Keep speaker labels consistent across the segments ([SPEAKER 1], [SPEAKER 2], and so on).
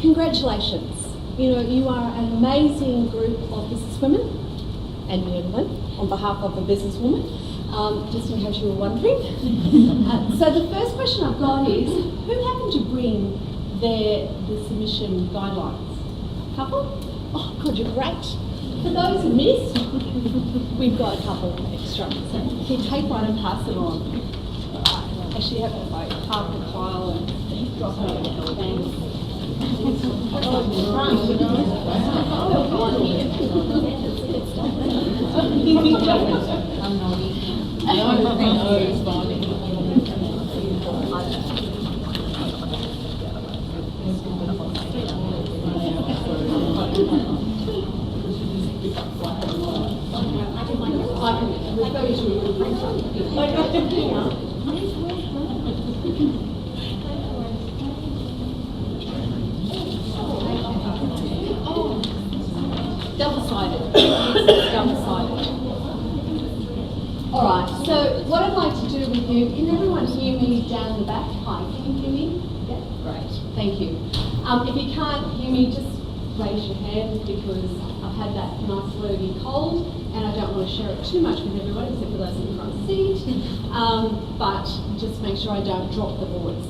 [SPEAKER 1] congratulations. You know, you are an amazing group of businesswomen and gentlemen on behalf of a businesswoman, just in case you were wondering. So the first question I've got is, who happened to bring the submission guidelines? Couple? Oh, God, you're great. For those who missed, we've got a couple extra. So you take one and pass it on. Actually, have it like half the file and drop it over the thanks. I'm naughty. Double-sided. Double-sided. All right, so what I'd like to do with you, can everyone hear me down the back? Hi, can you hear me? Yeah, great, thank you. If you can't hear me, just raise your hand because I've had that nice lurgy cold and I don't want to share it too much with everyone except for those in the front seat, but just make sure I don't drop the voice.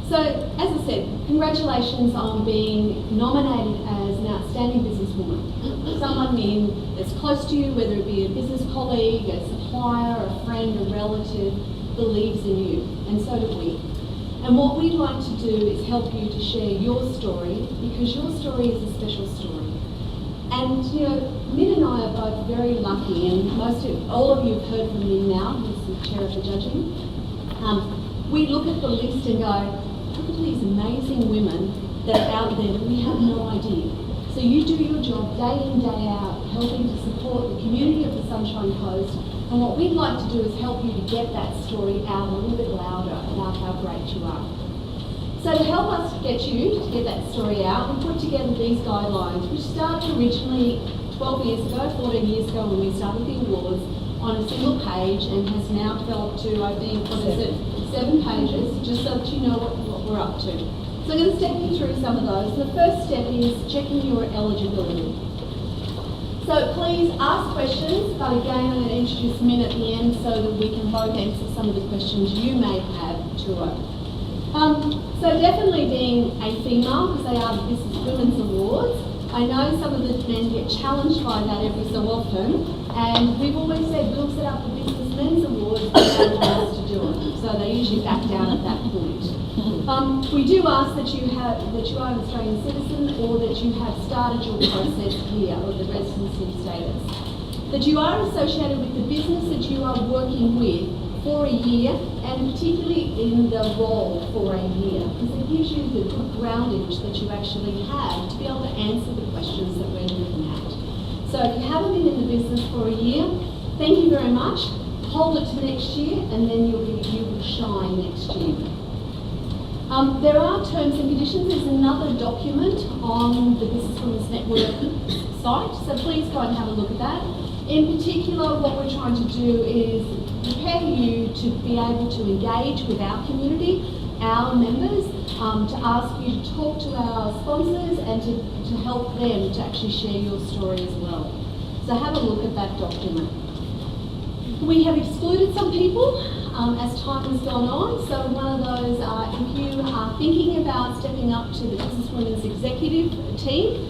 [SPEAKER 1] So, as I said, congratulations on being nominated as an outstanding businesswoman. Someone that's close to you, whether it be a business colleague, a supplier, a friend, a relative, believes in you, and so do we. And what we'd like to do is help you to share your story, because your story is a special story. And you know, Min and I are both very lucky, and all of you have heard from me now, who's the chair of the judging. We look at the list and go, look at these amazing women that are out there that we have no idea. So you do your job day in, day out, helping to support the community of the Sunshine Coast. And what we'd like to do is help you to get that story out a little bit louder about how great you are. So to help us get that story out, we put together these guidelines, which started originally 12 years ago, 14 years ago when we started the awards, on a single page and has now developed to, I think, 7 pages, just so that you know what we're up to. So I'm going to step you through some of those. The first step is checking your eligibility. So please ask questions, but again I'm going to introduce Min at the end so that we can both answer some of the questions you may have to her. So definitely being a female, because they are the Businesswomen's Awards, I know some of the men get challenged by that every so often, and we've always said we'll set up the Businessmen's Awards, but they don't want us to do it, so they usually back down at that point. We do ask that you are an Australian citizen or that you have started your process here, or the residency status. That you are associated with the business that you are working with for a year, and particularly in the role for a year, because it gives you the good groundage that you actually have to be able to answer the questions that we're looking at. So if you haven't been in the business for a year, thank you very much. Hold it to next year, and then you will shine next year. There are terms and conditions. There's another document on the Businesswomen's Network site, so please go and have a look at that. In particular, what we're trying to do is prepare you to be able to engage with our community, our members, to ask you to talk to our sponsors and to help them to actually share your story as well. So have a look at that document. We have excluded some people as time has gone on. So one of those, if you are thinking about stepping up to the Businesswomen's executive team,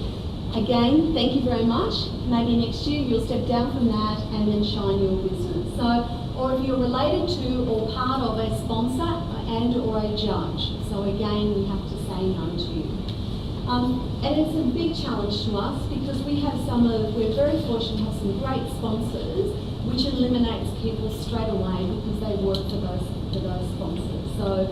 [SPEAKER 1] again, thank you very much. Maybe next year you'll step down from that and then shine your business. So, or if you're related to or part of a sponsor and or a judge. So again, we have to say no to you. And it's a big challenge to us because we're very fortunate to have some great sponsors, which eliminates people straight away because they work for those sponsors. So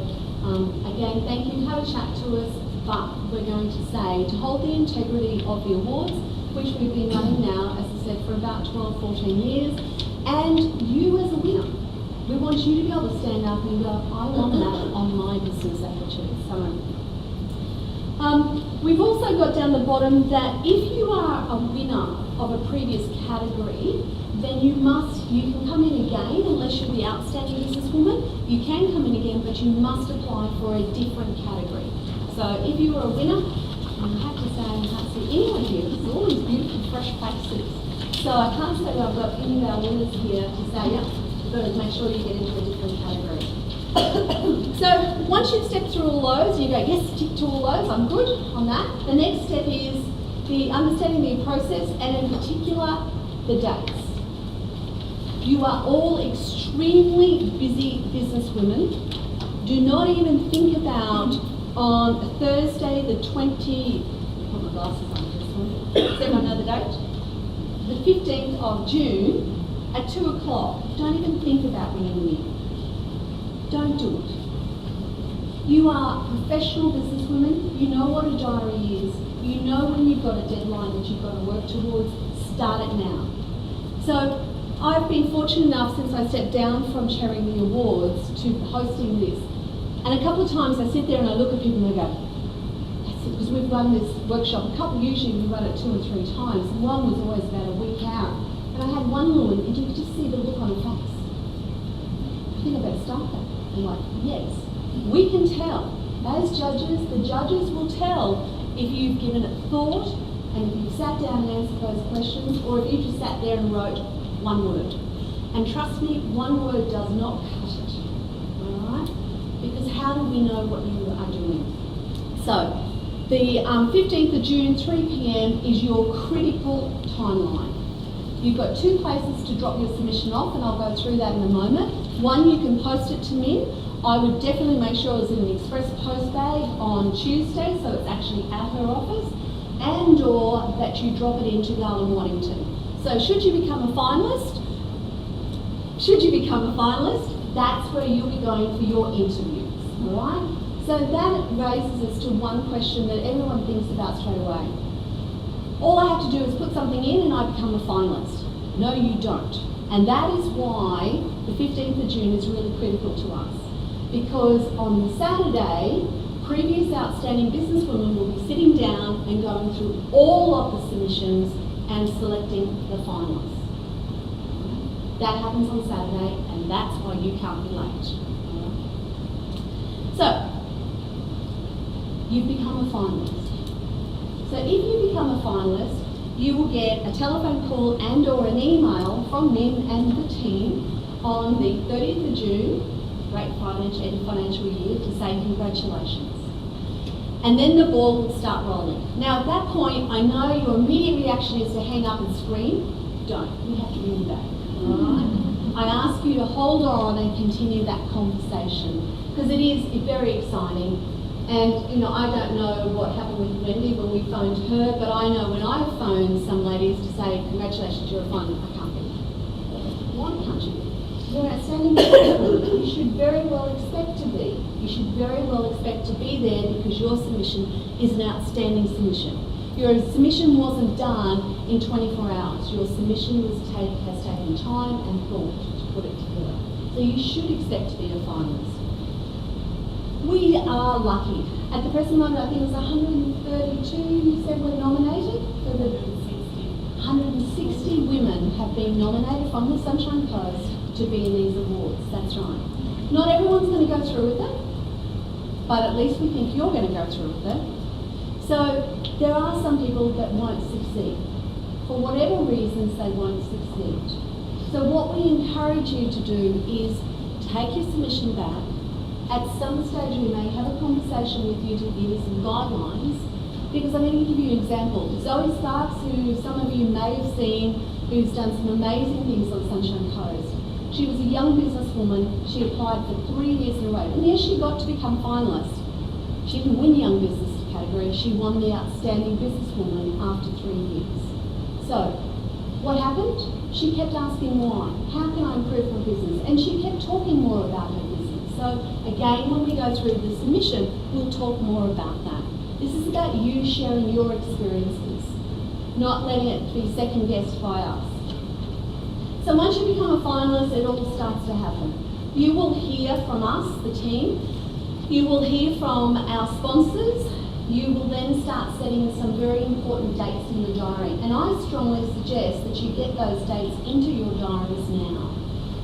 [SPEAKER 1] again, thank you, have a chat to us, but we're going to say to hold the integrity of the awards, which we've been running now, as I said, for about 12, 14 years, and you as a winner. We want you to be able to stand up and go, I want that on my business attitude. We've also got down the bottom that if you are a winner of a previous category, then you can come in again unless you're the outstanding businesswoman. You can come in again, but you must apply for a different category. So if you are a winner, fresh faces. So I can't say that I've got any of our winners here to say, yeah, you've got to make sure you get into a different category. So once you've stepped through all those, you go, yes, tick to all those, I'm good on that. The next step is the understanding the process, and in particular, the dates. You are all extremely busy businesswomen. Do not even think about on Thursday the 20, put my glasses on this one, does everyone know the date? The 15th of June at 2 o'clock. Don't even think about ringing me. Don't do it. You are professional businesswomen. You know what a diary is. You know when you've got a deadline that you've got to work towards. Start it now. So I've been fortunate enough since I stepped down from chairing the awards to hosting this. And a couple of times I sit there and I look at people and I go, that's it, because we've run this workshop usually we run it 2 or 3 times. One was always about a week out. And I had one woman and you could just see the look on her face. I think I better start that. I'm like, yes, we can tell. As judges, the judges will tell if you've given it thought and if you've sat down and answered those questions, or if you just sat there and wrote one word. And trust me, one word does not cut it, all right? Because how do we know what you are doing? So, the 15th of June, 3 p.m. is your critical timeline. You've got 2 places to drop your submission off, and I'll go through that in a moment. One, you can post it to me. I would definitely make sure it's in an express post bag on Tuesday, so it's actually at her office, and or that you drop it into Garland Waddington. So should you become a finalist, that's where you'll be going for your interviews, all right? So that raises us to one question that everyone thinks about straight away. All I have to do is put something in and I become a finalist. No, you don't. And that is why the 15th of June is really critical to us. Because on the Saturday, previous outstanding businesswomen will be sitting down and going through all of the submissions and selecting the finalists. That happens on Saturday, and that's why you can't be late. So, you've become a finalist. So if you become a finalist, you will get a telephone call and or an email from Min and the team on the 30th of June, great financial year, to say congratulations. And then the ball will start rolling. Now at that point, I know your immediate reaction is to hang up and scream. Don't. You have to ring back. All right? I ask you to hold on and continue that conversation, because it is very exciting. And you know, I don't know what happened with Wendy when we phoned her, but I know when I phoned some ladies to say congratulations, you're a finalist, I can't be. Why can't you be? You're an outstanding businesswoman. You should very well expect to be. You should very well expect to be there because your submission is an outstanding submission. Your submission wasn't done in 24 hours. Your submission has taken time and thought to put it together. So you should expect to be a finalist. We are lucky. At the present moment, I think it was 132 you said were nominated. For the 160 women have been nominated from the Sunshine Coast to be in these awards. That's right. Not everyone's going to go through with it, but at least we think you're going to go through with it. So there are some people that won't succeed. For whatever reasons, they won't succeed. So what we encourage you to do is take your submission back. At some stage we may have a conversation with you to give you some guidelines, because I'm going to give you an example. Zoe Sparks, who some of you may have seen, who's done some amazing things on Sunshine Coast. She was a young businesswoman. She applied for 3 years in a row. And yes, she got to become finalist. She didn't win Young Business category. She won the Outstanding Businesswoman after 3 years. So, what happened? She kept asking why. How can I improve my business? And she kept talking more about her business. So, again, when we go through the submission, we'll talk more about that. This is about you sharing your experiences, not letting it be second-guessed by us. So once you become a finalist, it all starts to happen. You will hear from us, the team. You will hear from our sponsors. You will then start setting some very important dates in your diary. And I strongly suggest that you get those dates into your diaries now.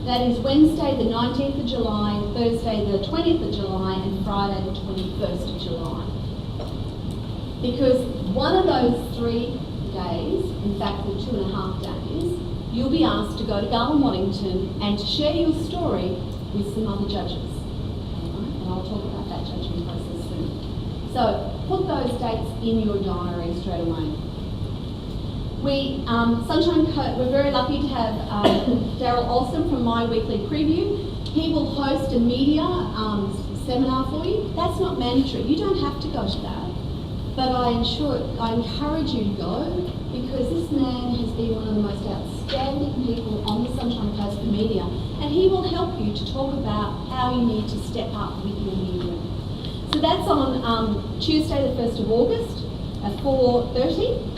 [SPEAKER 1] That is Wednesday the 19th of July, Thursday the 20th of July, and Friday the 21st of July. Because one of those 3 days, in fact for 2.5 days, you'll be asked to go to Garland Waddington and to share your story with some other judges. Alright? And I'll talk about that judging process soon. So put those dates in your diary straight away. We're very lucky to have Daryl Olsen from My Weekly Preview. He will host a media seminar for you. That's not mandatory. You don't have to go to that. But I encourage you to go, because this man has been one of the most outstanding people on the Sunshine Coast for media, and he will help you to talk about how you need to step up with your media. So that's on Tuesday the 1st of August at 4:30.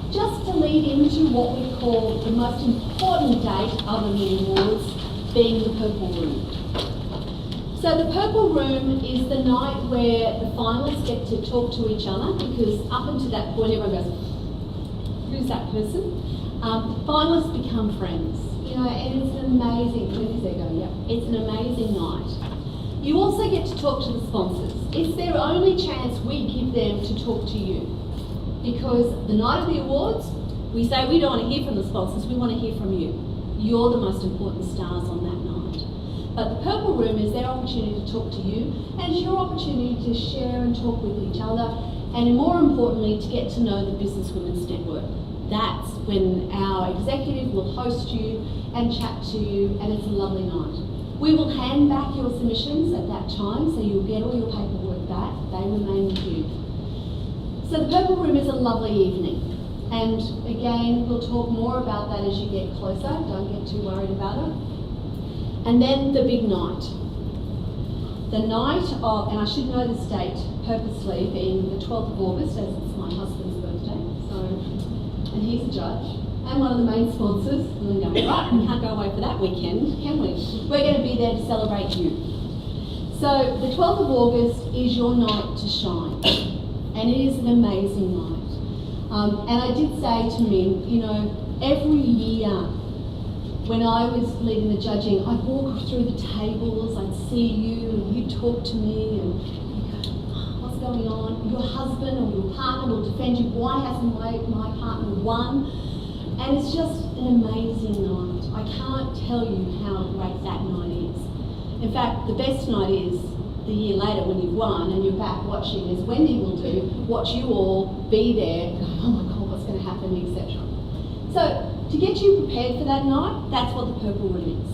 [SPEAKER 1] Just to lead into what we call the most important date other than the awards, being the Purple Room. So the Purple Room is the night where the finalists get to talk to each other, because up until that point everyone goes, who's that person? Finalists become friends, and it's an amazing, it's an amazing night. You also get to talk to the sponsors. It's their only chance we give them to talk to you. Because the night of the awards, we say we don't want to hear from the sponsors, we want to hear from you. You're the most important stars on that night. But the Purple Room is their opportunity to talk to you, and it's your opportunity to share and talk with each other, and more importantly, to get to know the Businesswomen's Network. That's when our executive will host you and chat to you, and it's a lovely night. We will hand back your submissions at that time, so you'll get all your paperwork back. They remain with you. So the Purple Room is a lovely evening, and again, we'll talk more about that as you get closer. Don't get too worried about it. And then the big night. The night of, and I should know this date purposely, being the 12th of August, as it's my husband's birthday, and he's a judge, and one of the main sponsors. And we're going, right, we can't go away for that weekend, can we? We're going to be there to celebrate you. So the 12th of August is your night to shine. And it is an amazing night. And I did say to him, every year when I was leading the judging, I'd walk through the tables, I'd see you, and you'd talk to me, and you'd go, what's going on? Your husband or your partner will defend you. Why hasn't my partner won? And it's just an amazing night. I can't tell you how great that night is. In fact, the best night is the year later when you've won and you're back watching, as Wendy will do, watch you all be there going, oh my God, what's going to happen, etc. So to get you prepared for that night, that's what the Purple Room is.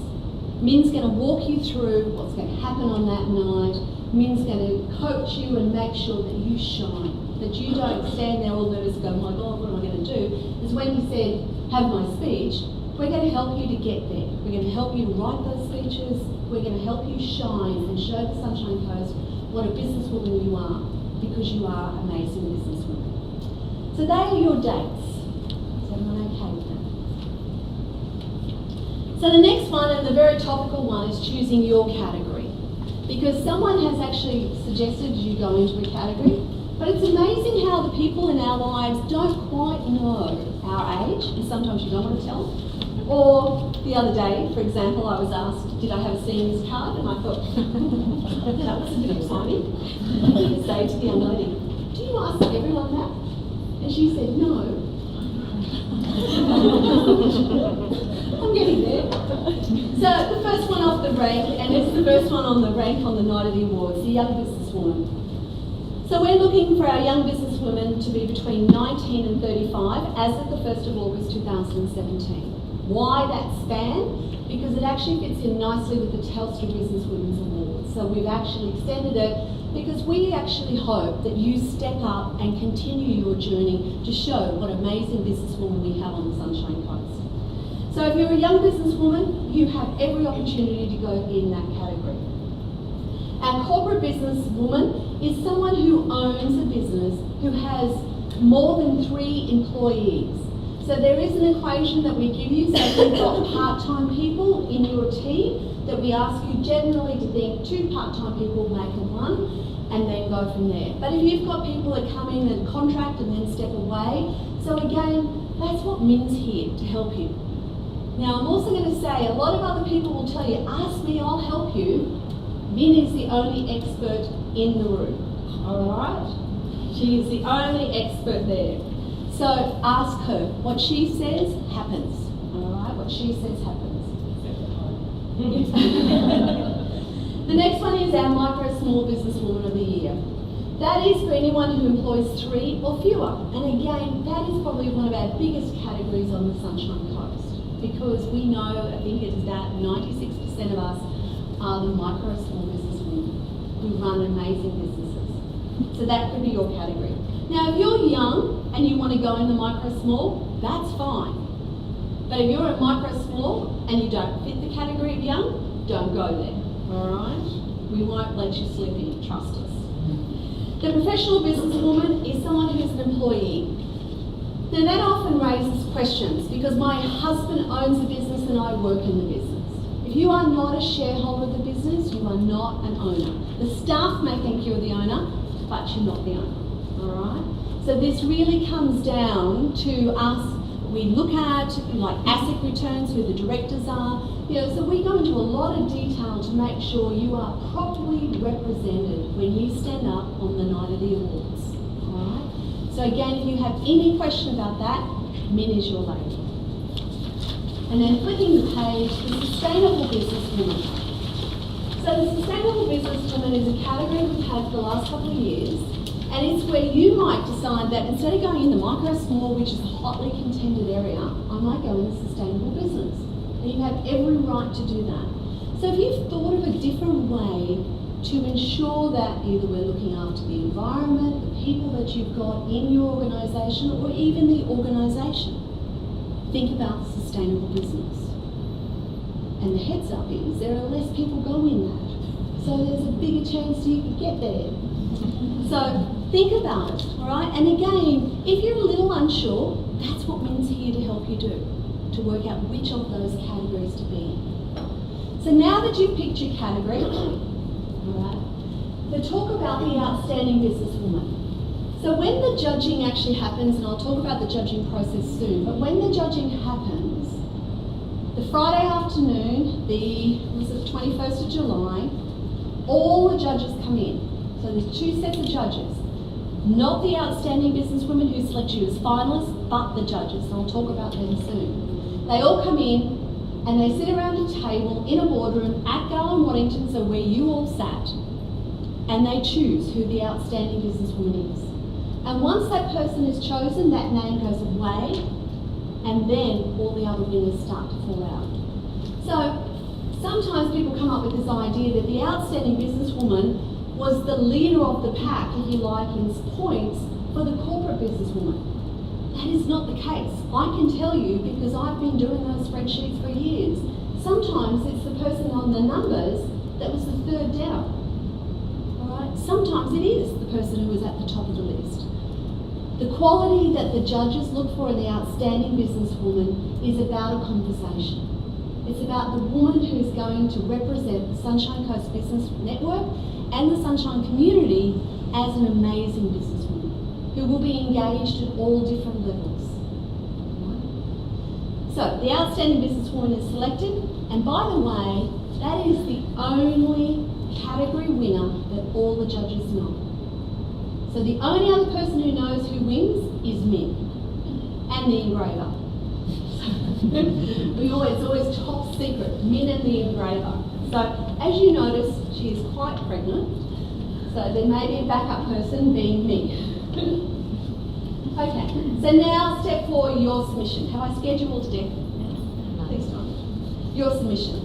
[SPEAKER 1] Min's going to walk you through what's going to happen on that night. Min's going to coach you and make sure that you shine, that you don't stand there all nervous and go, oh my God, what am I going to do? As Wendy said, have my speech. We're going to help you to get there. We're going to help you write those speeches. We're going to help you shine and show the Sunshine Coast what a businesswoman you are, because you are an amazing businesswoman. So they are your dates. Is everyone okay with that? So the next one, and the very topical one, is choosing your category. Because someone has actually suggested you go into a category, but it's amazing how the people in our lives don't quite know our age, and sometimes you don't want to tell. Or the other day, for example, I was asked, did I have a seniors card? And I thought, that was a bit exciting. I say to the young lady, do you ask everyone that? And she said, no. I'm getting there. So the first one off the rank, and it's the first one on the rank on the night of the awards, the young businesswoman. So we're looking for our young businesswomen to be between 19 and 35 as of the 1st of August 2017. Why that span? Because it actually fits in nicely with the Telstra Businesswomen's Awards. So we've actually extended it because we actually hope that you step up and continue your journey to show what amazing businesswoman we have on the Sunshine Coast. So if you're a young businesswoman, you have every opportunity to go in that category. Our corporate businesswoman is someone who owns a business who has more than 3 employees. So there is an equation that we give you. So if you've got part-time people in your team, that we ask you generally to think 2 part-time people make a 1, and then go from there. But if you've got people that come in and contract and then step away, so again, that's what Min's here to help you. Now I'm also going to say, a lot of other people will tell you, ask me, I'll help you. Min is the only expert in the room, all right? She is the only expert there. So ask her. What she says happens. All right? What she says happens. The next one is our Micro Small Business Woman of the Year. That is for anyone who employs 3 or fewer. And again, that is probably one of our biggest categories on the Sunshine Coast, because we know, I think it is that 96% of us are the micro small business women who run amazing businesses. So that could be your category. Now, if you're young and you want to go in the micro small, that's fine. But if you're a micro small and you don't fit the category of young, don't go there. All right? We won't let you slip in, trust us. The professional businesswoman is someone who's an employee. Now that often raises questions, because my husband owns the business and I work in the business. If you are not a shareholder of the business, you are not an owner. The staff may think you're the owner, but you're not the owner. All right? So this really comes down to us. We look at like asset returns, who the directors are. So we go into a lot of detail to make sure you are properly represented when you stand up on the night of the awards. All right? So again, if you have any question about that, Min is your lady. And then flipping the page, the Sustainable Businesswoman. So the Sustainable Businesswoman is a category we've had for the last couple of years, and it's where you might decide that instead of going in the micro small, which is a hotly contended area, I might go in the sustainable business. And you have every right to do that. So if you've thought of a different way to ensure that either we're looking after the environment, the people that you've got in your organisation, or even the organisation, think about sustainable business. And the heads up is there are less people going that. So there's a bigger chance you could get there. So think about it, all right? And again, if you're a little unsure, that's what Min's here to help you do, to work out which of those categories to be in. So now that you've picked your category, all right, so talk about the Outstanding Businesswoman. So when the judging actually happens, and I'll talk about the judging process soon, but when the judging happens, the Friday afternoon, the 21st of July, all the judges come in. So there's 2 sets of judges. Not the Outstanding Businesswomen who select you as finalists, but the judges, and I'll talk about them soon. They all come in and they sit around a table in a boardroom at Garland Waddington, so where you all sat, and they choose who the Outstanding Businesswoman is. And once that person is chosen, that name goes away, and then all the other winners start to fall out. So sometimes people come up with this idea that the Outstanding Businesswoman was the leader of the pack, if you like, in points for the corporate businesswoman. That is not the case. I can tell you, because I've been doing those spreadsheets for years, sometimes it's the person on the numbers that was the 3rd down. All right? Sometimes it is the person who was at the top of the list. The quality that the judges look for in the Outstanding Businesswoman is about a conversation. It's about the woman who's going to represent the Sunshine Coast Business Network and the Sunshine community as an amazing businesswoman who will be engaged at all different levels. So the Outstanding Businesswoman is selected, and by the way, that is the only category winner that all the judges know. So the only other person who knows who wins is Min and the engraver. It's always top secret, Min and the engraver. So as you notice, she is quite pregnant, so there may be a backup person being me. Okay, so now step 4, your submission. Have I scheduled Dick? Next time. Your submission.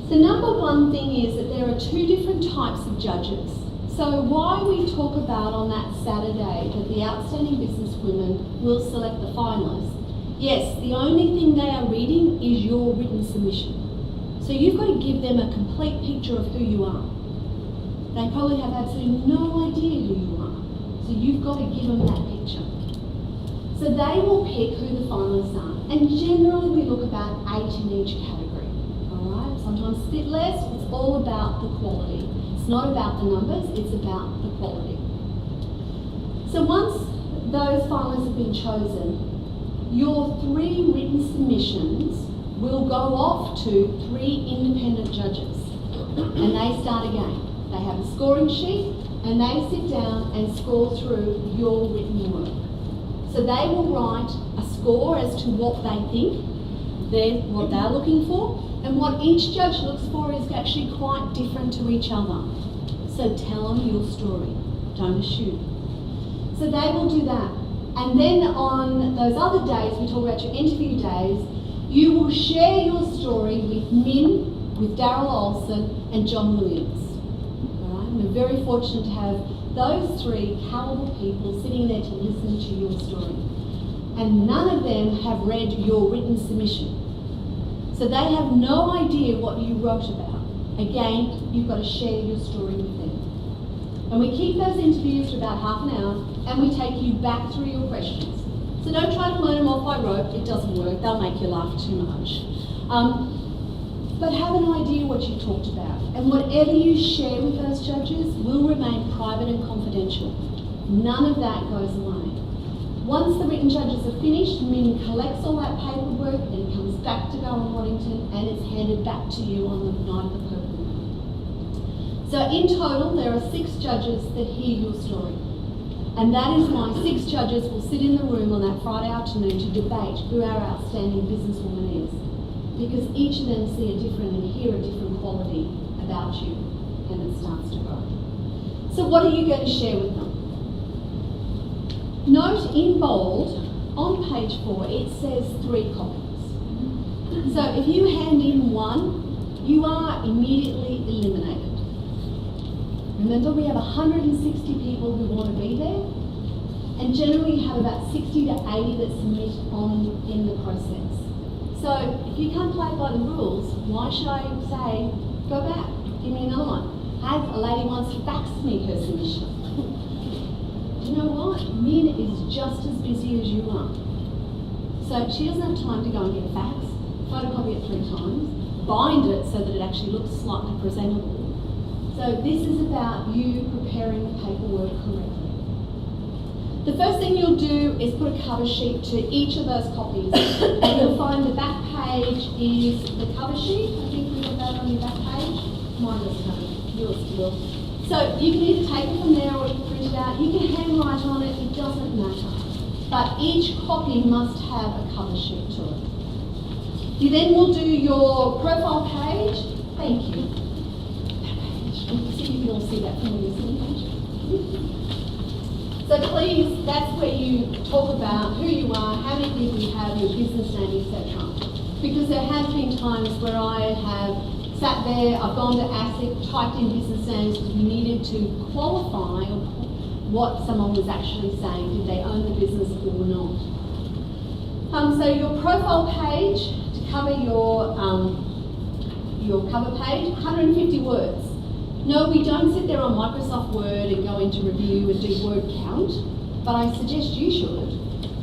[SPEAKER 1] So number 1 thing is that there are 2 different types of judges. So why we talk about on that Saturday that the Outstanding Businesswomen will select the finalists, yes, the only thing they are reading is your written submission. So you've got to give them a complete picture of who you are. They probably have absolutely no idea who you are. So you've got to give them that picture. So they will pick who the finalists are. And generally we look about 8 in each category. All right? Sometimes a bit less. It's all about the quality. It's not about the numbers, it's about the quality. So once those finalists have been chosen, your 3 written submissions will go off to 3 independent judges, and they start again. They have a scoring sheet, and and they sit down and score through your written work. So they will write a score as to what they think, what they're looking for, and what each judge looks for is actually quite different to each other. So tell them your story, don't assume. So they will do that. And then on those other days, we talk about your interview days, you will share your story with Min, with Daryl Olsen, and John Williams. All right? We're very fortunate to have those three calibre people sitting there to listen to your story. And none of them have read your written submission. So they have no idea what you wrote about. Again, you've got to share your story with them. And we keep those interviews for about half an hour, and we take you back through your questions. So don't try to learn them off by rote, it doesn't work, they'll make you laugh too much. But have an idea what you talked about. And whatever you share with those judges will remain private and confidential. None of that goes away. Once the written judges are finished, Min collects all that paperwork and comes back to Bell and Waddington, and it's handed back to you on the night of the purple moon. So in total, there are 6 judges that hear your story. And that is why 6 judges will sit in the room on that Friday afternoon to debate who our outstanding businesswoman is. Because each of them see a different and hear a different quality about you, and it starts to grow. So what are you going to share with them? Note in bold, on page 4, it says 3 copies. So if you hand in one, you are immediately eliminated. Remember, we have 160 people who want to be there, and generally you have about 60 to 80 that submit in the process. So if you can't play by the rules, why should I say, go back, give me another one? Hey, a lady once faxed me her submission. You know what? Min is just as busy as you are. So she doesn't have time to go and get a fax, photocopy it 3 times, bind it so that it actually looks slightly presentable. So this is about you preparing the paperwork correctly. The first thing you'll do is put a cover sheet to each of those copies. And you'll find the back page is the cover sheet. I think we got that on your back page. Mine was covered, yours still. So you can either take it from there or you can print it out. You can handwrite on it, it doesn't matter. But each copy must have a cover sheet to it. You then will do your profile page. Thank you. You can all see that from your listening page. So please, that's where you talk about who you are, how many people you have, your business name, etc. Because there have been times where I have sat there, I've gone to ASIC, typed in business names because we needed to qualify what someone was actually saying. Did they own the business or not? So your profile page, to cover your cover page, 150 words. No, we don't sit there on Microsoft Word and go into review and do word count, but I suggest you should,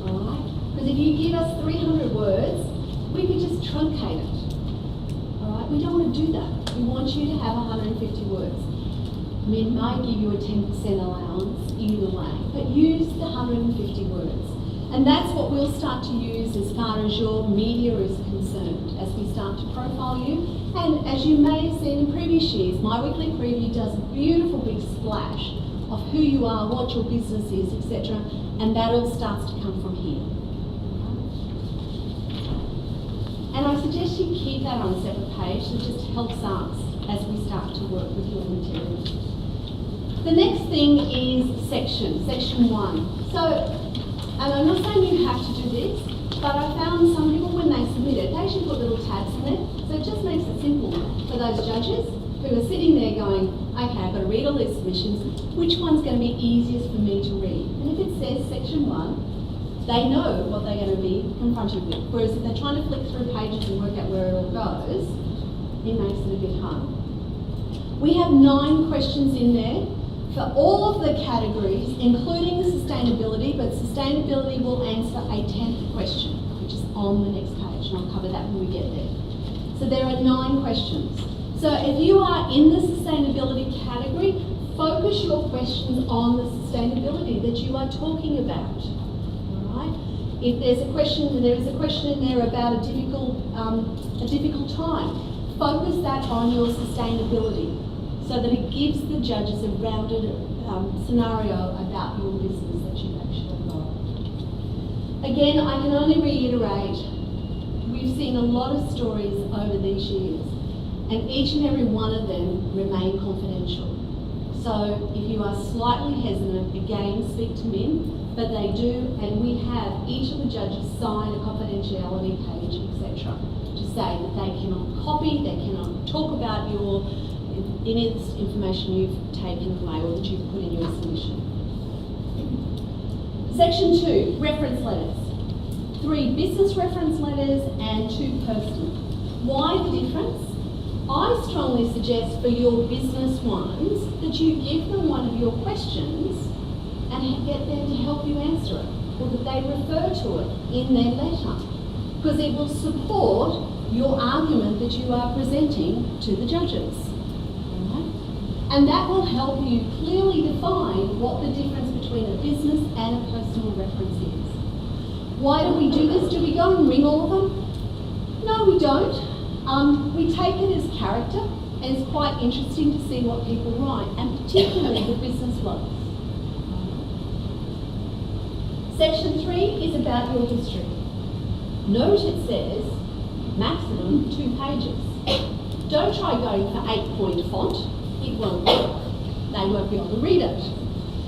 [SPEAKER 1] all right? Because if you give us 300 words, we could just truncate it, all right? We don't want to do that. We want you to have 150 words. Min might give you a 10% allowance either way, but use the 150 words. And that's what we'll start to use as far as your media is concerned as we start to profile you. And as you may have seen in previous years, my weekly preview does a beautiful big splash of who you are, what your business is, etc. And that all starts to come from here. And I suggest you keep that on a separate page. It just helps us as we start to work with your material. The next thing is section 1. So, and I'm not saying you have to do this, but I found some people when they submit it, they actually put little tabs in there. So it just makes it simple for those judges who are sitting there going, okay, I've got to read all these submissions, which one's going to be easiest for me to read? And if it says section 1, they know what they're going to be confronted with. Whereas if they're trying to flick through pages and work out where it all goes, it makes it a bit hard. We have 9 questions in there for all of the categories, including the sustainability, but sustainability will answer a 10th question, which is on the next page, and I'll cover that when we get there. So there are 9 questions. So if you are in the sustainability category, focus your questions on the sustainability that you are talking about. All right? If there's a question, and there is a question in there about a difficult time, focus that on your sustainability, so that it gives the judges a rounded scenario about your business that you've actually got. Again, I can only reiterate, we've seen a lot of stories over these years, and each and every one of them remain confidential. So if you are slightly hesitant, again, speak to Min, but they do, and we have each of the judges sign a confidentiality page, etc., to say that they cannot copy, they cannot talk about any of this information you've taken away or that you've put in your submission. Section 2, reference letters. 3 business reference letters and 2 personal. Why the difference? I strongly suggest for your business ones that you give them one of your questions and get them to help you answer it, or that they refer to it in their letter, because it will support your argument that you are presenting to the judges. Right? And that will help you clearly define what the difference between a business and a personal reference is. Why do we do this? Do we go and ring all of them? No, we don't. We take it as character, and it's quite interesting to see what people write, and particularly the business ones. Section 3 is about your history. Note it says maximum 2 pages. Don't try going for 8-point font. It won't work. They won't be able to read it.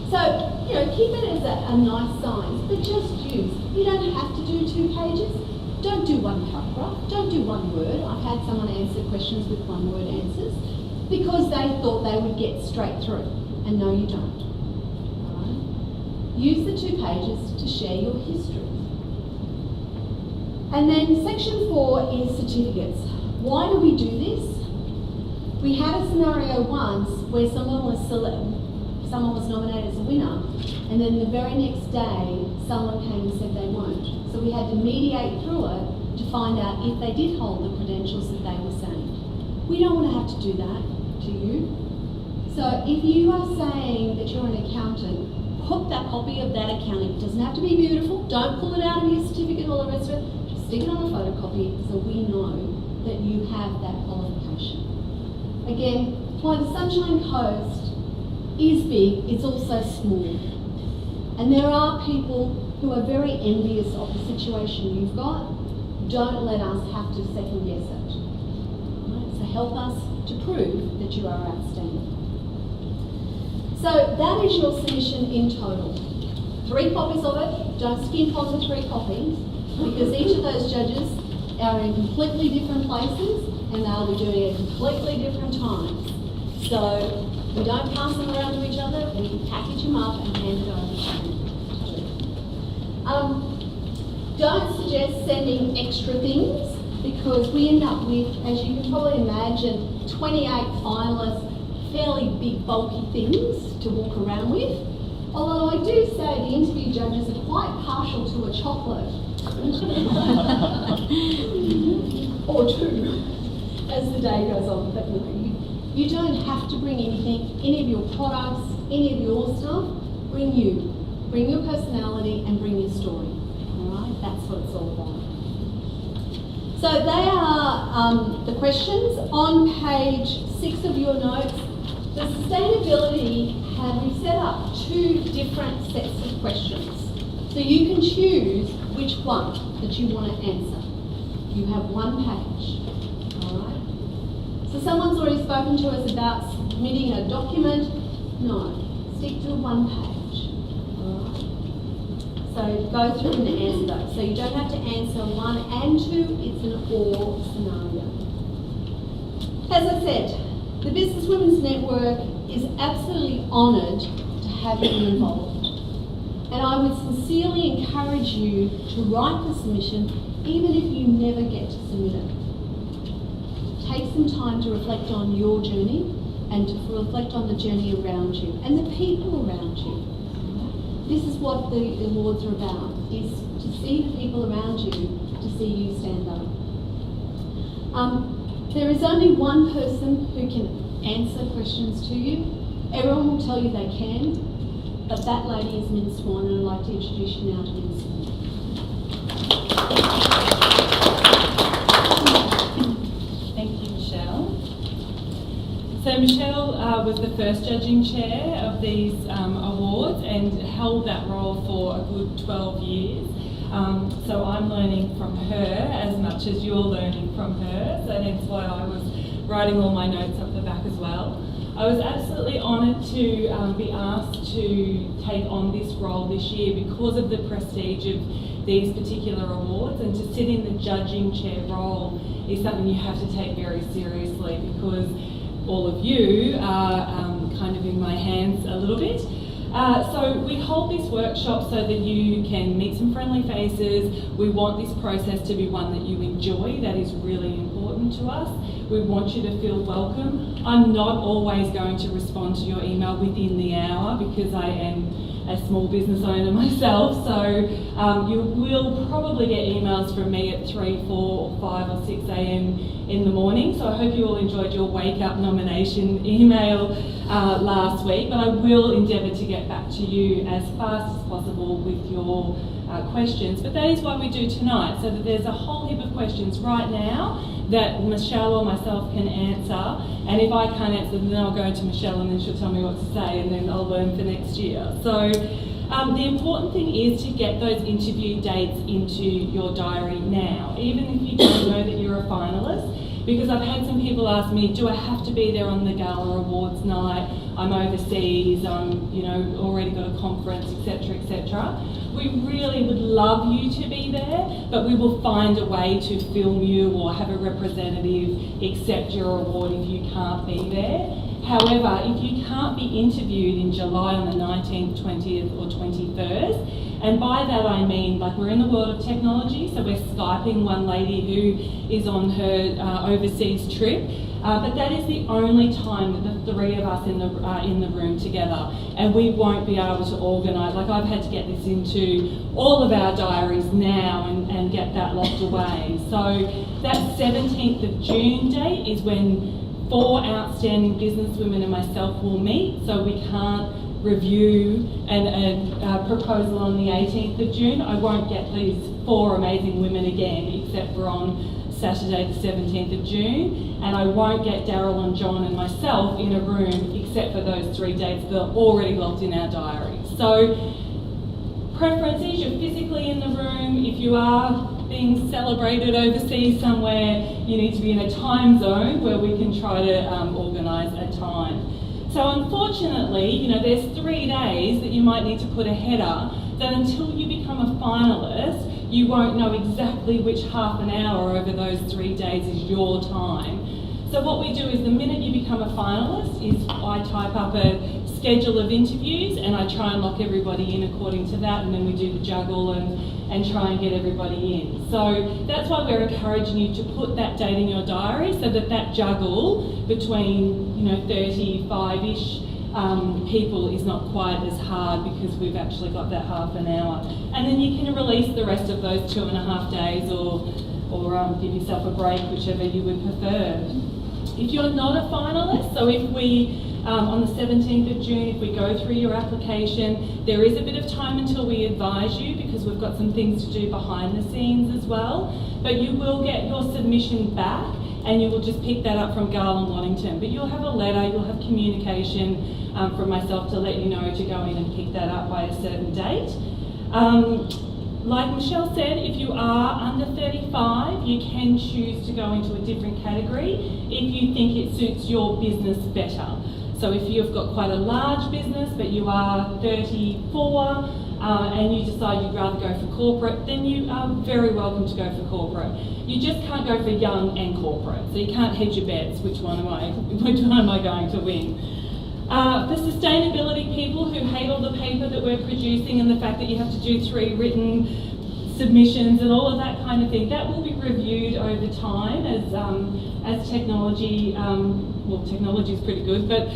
[SPEAKER 1] So, keep it as a nice size, but just use. You don't have to do 2 pages. Don't do 1 paragraph. Don't do 1 word. I've had someone answer questions with 1 word answers because they thought they would get straight through. And no, you don't. All right? Use the 2 pages to share your history. And then section 4 is certificates. Why do we do this? We had a scenario once where someone was nominated as a winner, and then the very next day someone came and said they weren't. So we had to mediate through it to find out if they did hold the credentials that they were saying. We don't want to have to do that to you. So if you are saying that you're an accountant, put that copy of that accounting. It doesn't have to be beautiful. Don't pull it out of your certificate, all the rest of it. Just stick it on a photocopy so we know that you have that qualification. Again, while the Sunshine Coast is big, it's also small. And there are people who are very envious of the situation you've got. Don't let us have to second guess it. Right? So help us to prove that you are outstanding. So that is your submission in total. 3 copies of it. Don't skimp on the 3 copies, because each of those judges are in completely different places and they'll be doing it at completely different times. So we don't pass them around to each other, we package them up and hand it over to you. Don't suggest sending extra things, because we end up with, as you can probably imagine, 28 finalists, fairly big bulky things to walk around with. Although I do say the interview judges are quite partial to a chocolate. Or 2 as the day goes on. But you don't have to bring anything, any of your products, any of your stuff. Bring you. Bring your personality and bring your story. Alright? That's what it's all about. So they are the questions. On page 6 of your notes, the sustainability we've set up 2 different sets of questions. So you can choose which one that you want to answer. You have 1 page. Alright? So someone's already spoken to us about submitting a document. No, stick to 1 page. Alright? So go through and answer those. So you don't have to answer 1 and 2, it's an or scenario. As I said, the Business Women's Network is absolutely honoured to have you involved. And I would sincerely encourage you to write the submission, even if you never get to submit it. Take some time to reflect on your journey and to reflect on the journey around you and the people around you. This is what the awards are about, is to see the people around you, to see you stand up. There is only 1 person who can answer questions to you. Everyone will tell you they can, but that lady is Min Swan, and I'd like to introduce you now to Min Swan.
[SPEAKER 2] Thank you, Michelle. So So Michelle was the first judging chair of these awards and held that role for a good 12 years. So I'm learning from her as much as you're learning from her, so that's why I was writing all my notes up the back as well. I was absolutely honoured to be asked to take on this role this year because of the prestige of these particular awards, and to sit in the judging chair role is something you have to take very seriously because all of you are kind of in my hands a little bit. So we hold this workshop so that you can meet some friendly faces. We want this process to be one that you enjoy. That is really important to us. We want you to feel welcome. I'm not always going to respond to your email within the hour because I am a small business owner myself, so you will probably get emails from me at 3, 4, or 5 or 6 a.m. in the morning, so I hope you all enjoyed your wake up nomination email last week, but I will endeavour to get back to you as fast as possible with your questions. But that is why we do tonight, so that there's a whole heap of questions right now that Michelle or myself can answer, and if I can't answer them, then I'll go to Michelle and then she'll tell me what to say, and then I'll learn for next year. So the important thing is to get those interview dates into your diary now, even if you don't know that you're a finalist, because I've had some people ask me, do I have to be there on the gala awards night? I'm overseas, I'm already got a conference, etc., etc. We really would love you to be there, but we will find a way to film you or have a representative accept your award if you can't be there. However, if you can't be interviewed in July on the 19th, 20th or 21st, and by that I mean, like, we're in the world of technology, so we're Skyping one lady who is on her overseas trip, but that is the only time that the three of us in the room together, and we won't be able to organise. Like, I've had to get this into all of our diaries now and get that locked away. So that 17th of June date is when 4 outstanding businesswomen and myself will meet, so we can't review a proposal on the 18th of June. I won't get these 4 amazing women again, except for on Saturday the 17th of June, and I won't get Daryl and John and myself in a room except for those 3 dates that are already locked in our diaries. So preferences, you're physically in the room. If you are being celebrated overseas somewhere, you need to be in a time zone where we can try to organise a time. So unfortunately, there's 3 days that you might need to put a header that until you become a finalist, you won't know exactly which half an hour over those 3 days is your time. So what we do is the minute you become a finalist is I type up a schedule of interviews and I try and lock everybody in according to that, and then we do the juggle and try and get everybody in. So that's why we're encouraging you to put that date in your diary so that that juggle between 35-ish people is not quite as hard because we've actually got that half an hour. And then you can release the rest of those 2.5 days or give yourself a break, whichever you would prefer. If you're not a finalist, so if we, on the 17th of June, if we go through your application, there is a bit of time until we advise you because we've got some things to do behind the scenes as well, but you will get your submission back and you will just pick that up from Garland Waddington. But you'll have a letter, you'll have communication from myself to let you know to go in and pick that up by a certain date. Like Michelle said, if you are under 35, you can choose to go into a different category if you think it suits your business better. So if you've got quite a large business, but you are 34 and you decide you'd rather go for corporate, then you are very welcome to go for corporate. You just can't go for young and corporate, so you can't hedge your bets. Which one am I going to win? For sustainability people who hate all the paper that we're producing and the fact that you have to do 3 written submissions and all of that kind of thing, that will be reviewed over time as technology, technology is pretty good, but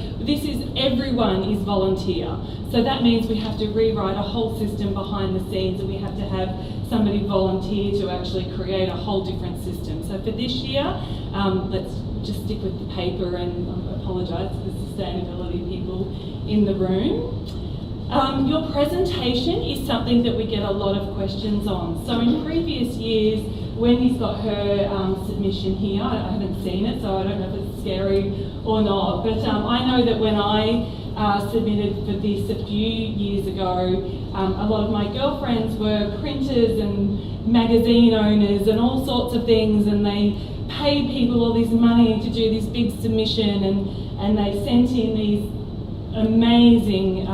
[SPEAKER 2] everyone is volunteer. So that means we have to rewrite a whole system behind the scenes, and we have to have somebody volunteer to actually create a whole different system. So for this year, let's just stick with the paper, and I apologise to the sustainability people in the room. Your presentation is something that we get a lot of questions on. So in previous years, Wendy's got her submission here. I haven't seen it, so I don't know if it's scary or not. But I know that when I submitted for this a few years ago, a lot of my girlfriends were printers and magazine owners and all sorts of things, and they paid people all this money to do this big submission, and they sent in these amazing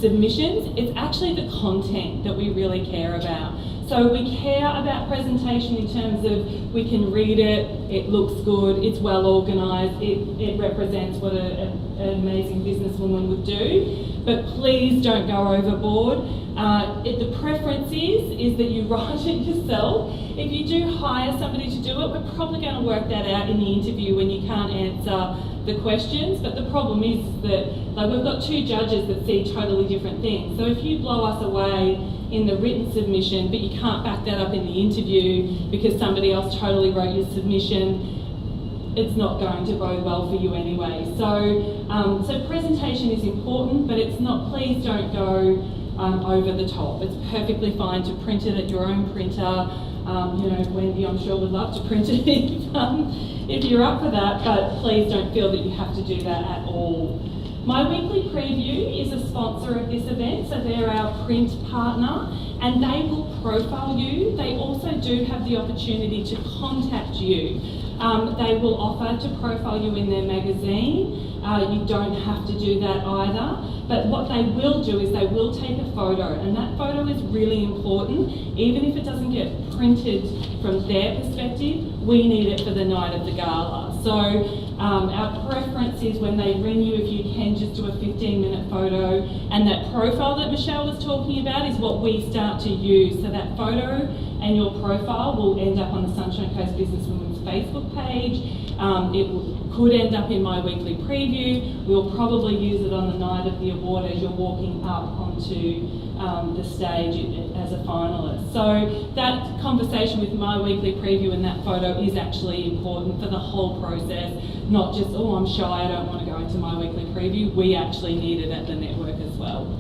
[SPEAKER 2] submissions. It's actually the content that we really care about. So we care about presentation in terms of we can read it, it looks good, it's well organised, it represents what an amazing businesswoman would do. But please don't go overboard. The preference is that you write it yourself. If you do hire somebody to do it, we're probably going to work that out in the interview when you can't answer the questions. But the problem is that we've got two judges that see totally different things. So if you blow us away in the written submission, but you can't back that up in the interview because somebody else totally wrote your submission, it's not going to bode well for you anyway. So, so presentation is important, but it's not, please don't go over the top. It's perfectly fine to print it at your own printer. You know, Wendy, I'm sure, would love to print it if you're up for that, but please don't feel that you have to do that at all. My Weekly Preview is a sponsor of this event, so they're our print partner, and they will profile you. They also do have the opportunity to contact you. They will offer to profile you in their magazine. You don't have to do that either. But what they will do is they will take a photo, and that photo is really important. Even if it doesn't get printed from their perspective, we need it for the night of the gala. So our preference is when they ring you, if you can just do a 15-minute photo, and that profile that Michelle was talking about is what we start to use. So that photo and your profile will end up on the Sunshine Coast Businesswoman's Facebook page. Could end up in My Weekly Preview. We'll probably use it on the night of the award as you're walking up onto the stage as a finalist. So that conversation with My Weekly Preview and that photo is actually important for the whole process, not just, oh, I'm shy, I don't want to go into My Weekly Preview. We actually need it at the network as well.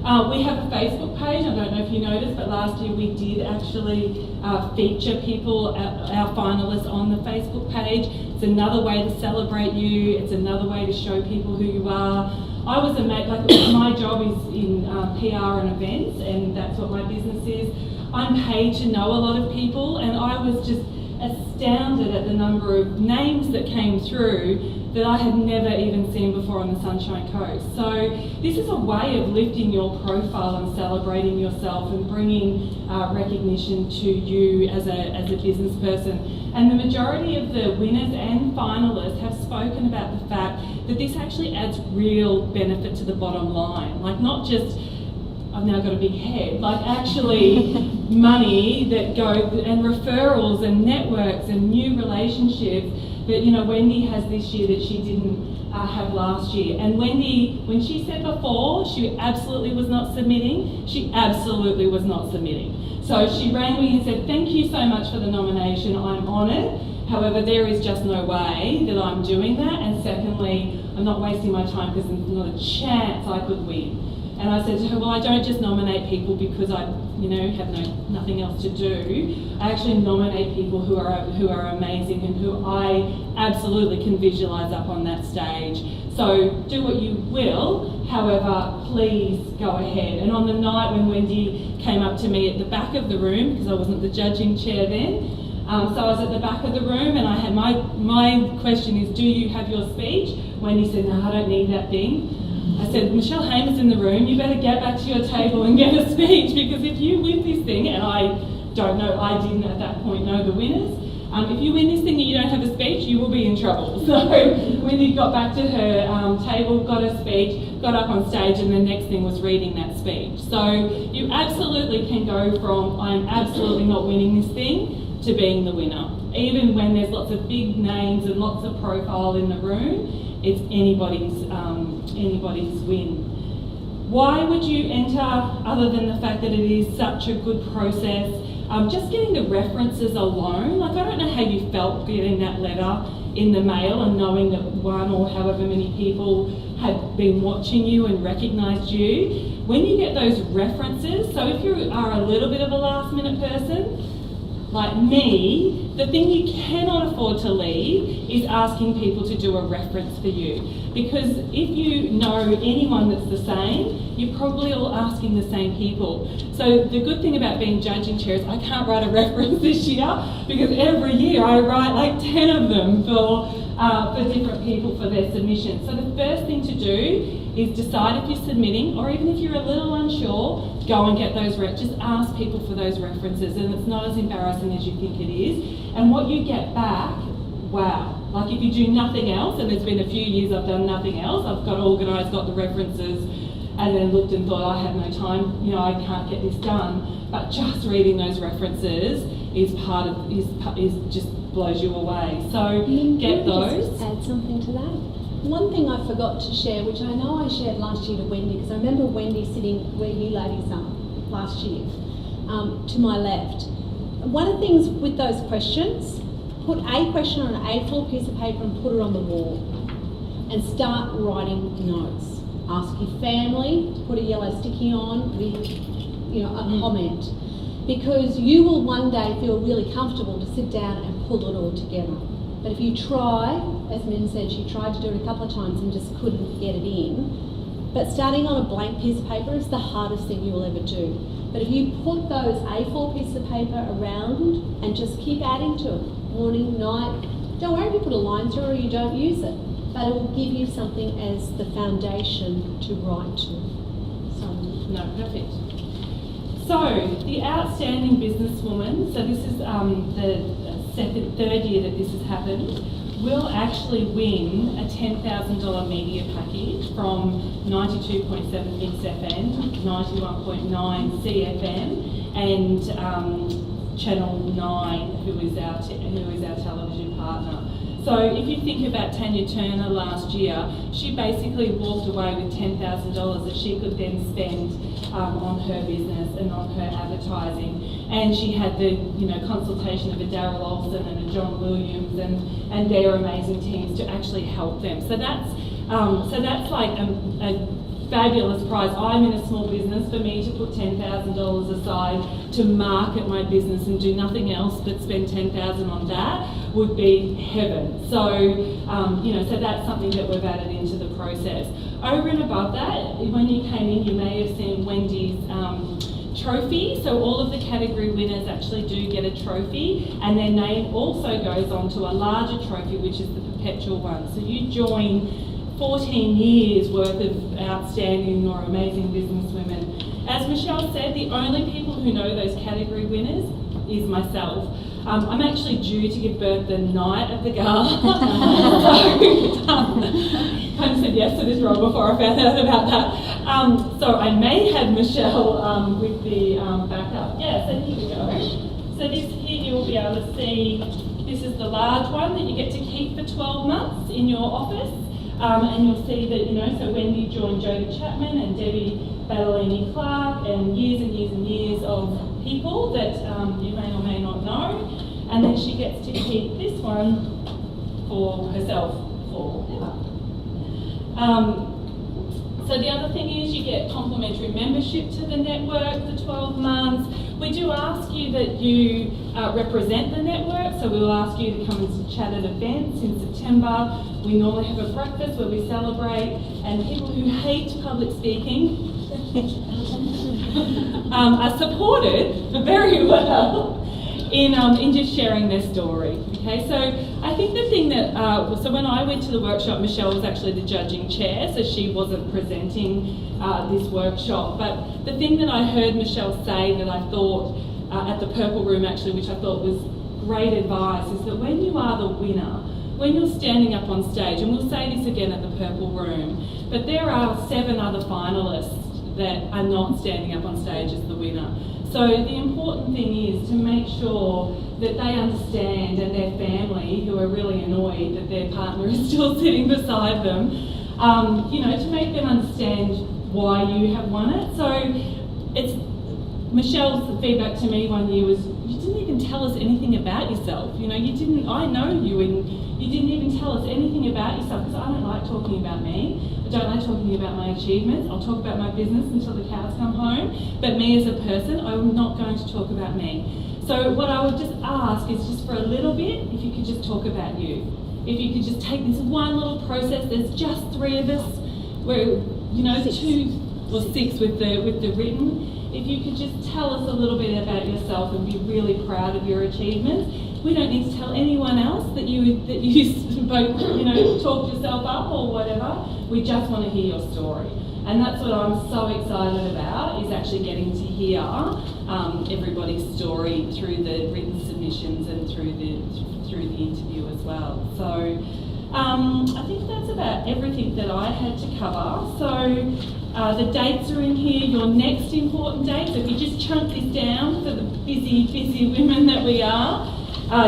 [SPEAKER 2] We have a Facebook page. I don't know if you noticed, but last year we did actually feature people, our finalists, on the Facebook page. It's another way to celebrate you. It's another way to show people who you are. I was amazed, like my job is in PR and events, and that's what my business is. I'm paid to know a lot of people, and I was just astounded at the number of names that came through that I had never even seen before on the Sunshine Coast. So this is a way of lifting your profile and celebrating yourself and bringing recognition to you as a business person. And the majority of the winners and finalists have spoken about the fact that this actually adds real benefit to the bottom line. Like, not just, I've now got a big head, like actually money that goes, and referrals and networks and new relationships that, you know, Wendy has this year that she didn't have last year. And Wendy, when she said before she absolutely was not submitting, she absolutely was not submitting. So she rang me and said, thank you so much for the nomination, I'm honoured. However, there is just no way that I'm doing that. And secondly, I'm not wasting my time because there's not a chance I could win. And I said to her, well, I don't just nominate people because I, you know, have nothing else to do. I actually nominate people who are amazing and who I absolutely can visualise up on that stage. So do what you will, however, please go ahead. And on the night when Wendy came up to me at the back of the room, because I wasn't the judging chair then, so I was at the back of the room and I had my question is, do you have your speech? Wendy said, no, I don't need that thing. I said, Michelle Hamer's in the room, you better get back to your table and get a speech, because if you win this thing, and I don't know, I didn't at that point know the winners, if you win this thing and you don't have a speech, you will be in trouble. So Wendy got back to her table, got a speech, got up on stage, and the next thing was reading that speech. So you absolutely can go from, I'm absolutely not winning this thing, to being the winner. Even when there's lots of big names and lots of profile in the room, it's anybody's win. Why would you enter, other than the fact that it is such a good process? Just getting the references alone, like I don't know how you felt getting that letter in the mail and knowing that one or however many people had been watching you and recognised you. When you get those references, so if you are a little bit of a last minute person, like me, the thing you cannot afford to leave is asking people to do a reference for you. Because if you know anyone that's the same, you're probably all asking the same people. So the good thing about being judging chair is I can't write a reference this year, because every year I write like 10 of them for different people for their submission. So the first thing to do is decide if you're submitting, or even if you're a little unsure, go and get those just ask people for those references, and it's not as embarrassing as you think it is. And what you get back, wow. Like if you do nothing else, and there's been a few years I've done nothing else, I've got organised, got the references, and then looked and thought I have no time, I can't get this done. But just reading those references is just blows you away. So get those.
[SPEAKER 1] Just add something to that. One thing I forgot to share, which I know I shared last year to Wendy, because I remember Wendy sitting where you ladies are last year, to my left. One of the things with those questions, put a question on an A4 piece of paper and put it on the wall, and start writing notes. Ask your family to put a yellow sticky on with, a comment, because you will one day feel really comfortable to sit down and pull it all together. But if you try, as Min said, she tried to do it a couple of times and just couldn't get it in. But starting on a blank piece of paper is the hardest thing you will ever do. But if you put those A4 pieces of paper around and just keep adding to it, morning, night, don't worry if you put a line through or you don't use it, but it will give you something as the foundation to write to.
[SPEAKER 2] No, perfect. So, the Outstanding Businesswoman, so this is the third year that this has happened, will actually win a $10,000 media package from 92.7 Mix FM, 91.9 CFM, and Channel 9, who is our television partner. So if you think about Tanya Turner last year, she basically walked away with $10,000 that she could then spend on her business and on her advertising. And she had the consultation of a Daryl Olsen and a John Williams and their amazing teams to actually help them. So that's like a fabulous prize. I'm in a small business. For me to put $10,000 aside to market my business and do nothing else but spend $10,000 on that would be heaven. So, so that's something that we've added into the process. Over and above that, when you came in, you may have seen Wendy's trophy. So all of the category winners actually do get a trophy, and their name also goes on to a larger trophy, which is the perpetual one. So you join 14 years worth of outstanding or amazing businesswomen. As Michelle said, the only people who know those category winners is myself. I'm actually due to give birth the night of the gala. Kind of said yes to this role before I found out about that. So I may have Michelle with the backup. Yeah, so here we go. So this here you'll be able to see, this is the large one that you get to keep for 12 months in your office. And you'll see that, so Wendy joined Jodie Chapman and Debbie Badalini Clark and years of people that you may or may not know. And then she gets to keep this one for herself forever. So the other thing is you get complimentary membership to the network for 12 months. We do ask you that you represent the network, so we'll ask you to come and chat at events in September. We normally have a breakfast where we celebrate, and people who hate public speaking are supported very well in just sharing their story. Okay, so I think the thing that, so when I went to the workshop, Michelle was actually the judging chair, so she wasn't presenting this workshop. But the thing that I heard Michelle say that I thought, at the Purple Room actually, which I thought was great advice, is that when you are the winner, when you're standing up on stage, and we'll say this again at the Purple Room, but there are 7 other finalists that are not standing up on stage as the winner. So the important thing is to make sure that they understand, and their family, who are really annoyed that their partner is still sitting beside them, to make them understand why you have won it. So it's Michelle's feedback to me one year was, you didn't even tell us anything about yourself. You know, I know you, and you didn't even tell us anything about yourself, because I don't like talking about me. I don't like talking about my achievements. I'll talk about my business until the cows come home, but me as a person, I'm not going to talk about me. So what I would just ask is just for a little bit, if you could just talk about you. If you could just take this one little process, there's just 3 of us, we're, you know, 2 or 6 with the written. If you could just tell us a little bit about yourself and be really proud of your achievements. We don't need to tell anyone else that you both, you know, talked yourself up or whatever. We just want to hear your story. And that's what I'm so excited about, is actually getting to hear everybody's story through the written submissions and through the interview as well. So I think that's about everything that I had to cover. So the dates are in here, your next important date. So if you just chunk this down for the busy women that we are,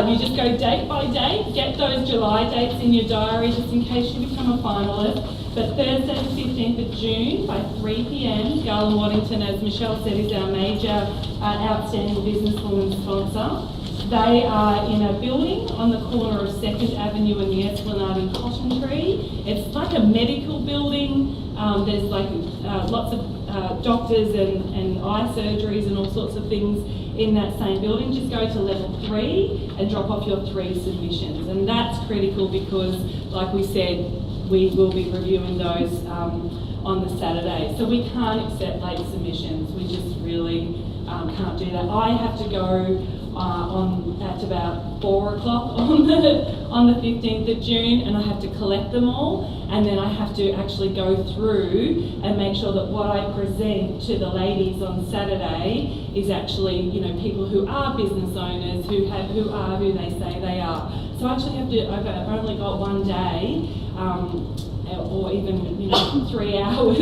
[SPEAKER 2] you just go date by date, get those July dates in your diary just in case you become a finalist. But Thursday the 15th of June by 3 p.m, Girl in Waddington, as Michelle said, is our major outstanding businesswoman sponsor. They are in a building on the corner of 2nd Avenue and the Esplanade in Cotton Tree. It's like a medical building. There's like lots of doctors and eye surgeries and all sorts of things in that same building. Just go to level 3 and drop off your 3 submissions. And that's critical because, like we said, we will be reviewing those on the Saturday. So we can't accept late submissions. We just really can't do that. I have to go at about 4 o'clock on the 15th of June, and I have to collect them all, and then I have to actually go through and make sure that what I present to the ladies on Saturday is actually, you know, people who are business owners, who are who they say they are. So I actually I've only got 1 day, or even, you know, 3 hours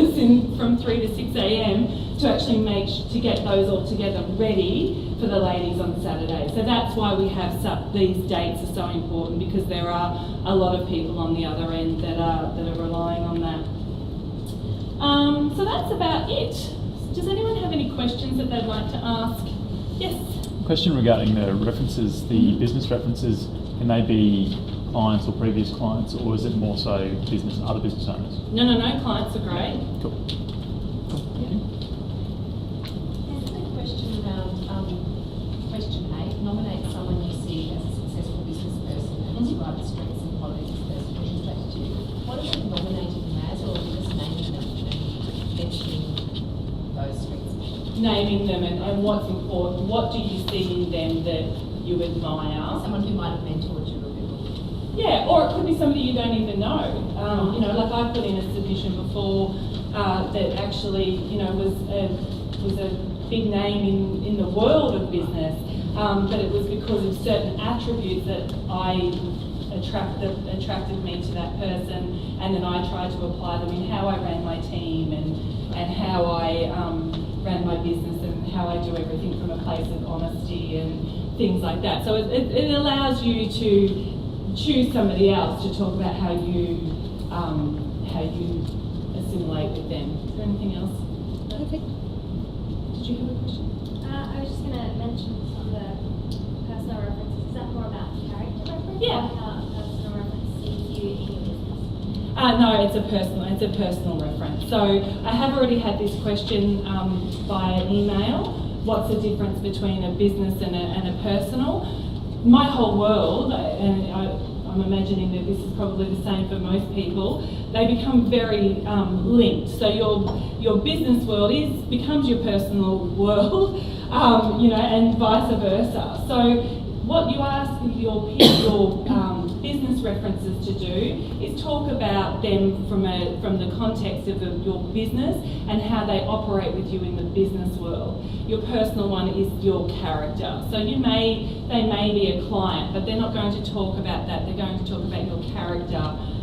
[SPEAKER 2] from 3 to 6 a.m. to actually to get those all together ready for the ladies on Saturday. So that's why we have these dates are so important, because there are a lot of people on the other end that are relying on that. So that's about it. Does anyone have any questions that they'd like to ask? Yes?
[SPEAKER 3] Question regarding the references, the business references, can they be clients or previous clients, or is it more so other business owners?
[SPEAKER 2] No, clients are great.
[SPEAKER 3] Cool. Thank you.
[SPEAKER 4] There's a question around question 8, nominate someone you see as a successful business person and describe the strengths and qualities of the person who reflect you. What are you nominating them as, or just naming them and mentioning those strengths?
[SPEAKER 2] Naming them and what's important. What do you see in them that you admire?
[SPEAKER 4] Someone who might have mentored you a bit.
[SPEAKER 2] Yeah, or it could be somebody you don't even know. You know, like I put in a submission before that actually, you know, was a big name in the world of business, but it was because of certain attributes that attracted me to that person, and then I tried to apply them in how I ran my team and how I ran my business and how I do everything from a place of honesty and things like that. So it allows you to choose somebody else to talk about how you assimilate with them. Is there anything else?
[SPEAKER 1] Okay. Did you have a question?
[SPEAKER 5] I was just going to mention some of the personal references. Is that more about character reference?
[SPEAKER 2] Yeah.
[SPEAKER 5] Or how a personal reference sees you in your business?
[SPEAKER 2] No, it's a personal reference. So I have already had this question via email. What's the difference between a business and a personal? My whole world, and I'm imagining that this is probably the same for most people, they become very linked. So your business world becomes your personal world, you know, and vice versa. So what you ask your business references to do is talk about them from the context of your business and how they operate with you in the business world. Your personal one is your character. So they may be a client, but they're not going to talk about that. They're going to talk about your character.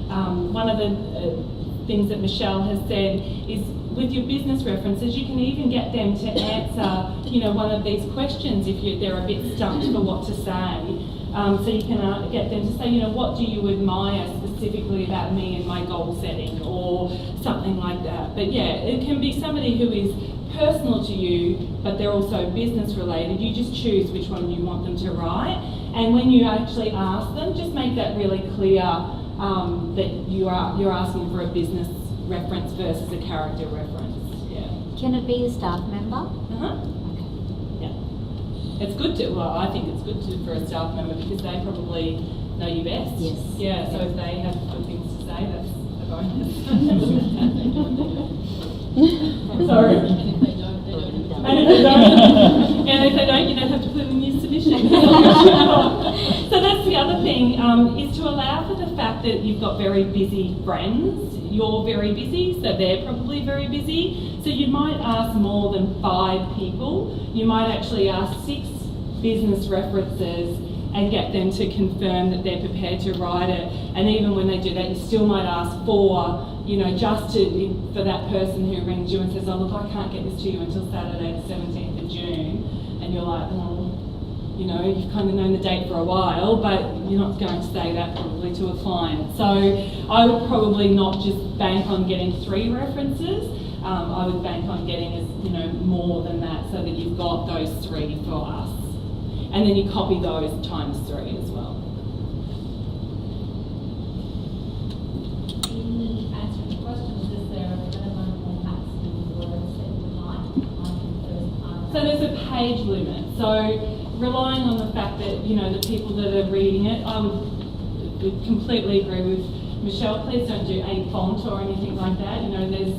[SPEAKER 2] One of the things that Michelle has said is, with your business references, you can even get them to answer, you know, one of these questions if they're a bit stumped for what to say. So you can get them to say, you know, what do you admire specifically about me and my goal setting, or something like that. But yeah, it can be somebody who is personal to you, but they're also business related, you just choose which one you want them to write. And when you actually ask them, just make that really clear that you're asking for a business reference versus a character reference. Yeah.
[SPEAKER 6] Can it be a staff member?
[SPEAKER 2] Okay. Yeah. It's good to, well, I think it's good for a staff member because they probably know you best.
[SPEAKER 6] Yes.
[SPEAKER 2] Yeah, so if they have good things to say, that's a bonus. Sorry. And if they don't, you don't have to put in your submission. So that's the other thing, is to allow for the fact that you've got very busy friends. You're very busy, so they're probably very busy. So you might ask more than 5 people. You might actually ask 6 business references and get them to confirm that they're prepared to write it. And even when they do that, you still might ask 4, just for that person who rings you and says, oh look, I can't get this to you until Saturday the 17th of June. And you're like, you've kind of known the date for a while, but you're not going to say that probably to a client. So I would probably not just bank on getting 3 references. I would bank on getting more than that so that you've got those 3 for us. And then you copy those times 3 as well.
[SPEAKER 4] In answering the questions, is there a minimum or maximum words that you would like in the first part?
[SPEAKER 2] So there's a page limit. So relying on the fact that, the people that are reading it, I would completely agree with Michelle. Please don't do a font or anything like that. There's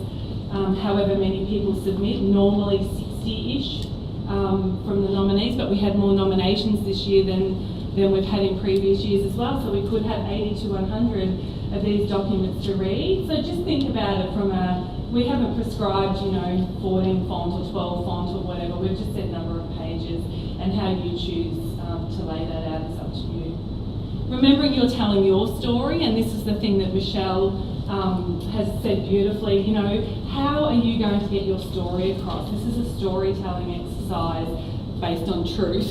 [SPEAKER 2] however many people submit, normally 60-ish from the nominees, but we had more nominations this year than we've had in previous years as well. So we could have 80 to 100 of these documents to read. So just think about it we haven't prescribed, 14 font or 12 font or whatever. We've just said number of pages, and how you choose to lay that out is up to you. Remembering you're telling your story, and this is the thing that Michelle has said beautifully, how are you going to get your story across? This is a storytelling exercise based on truth.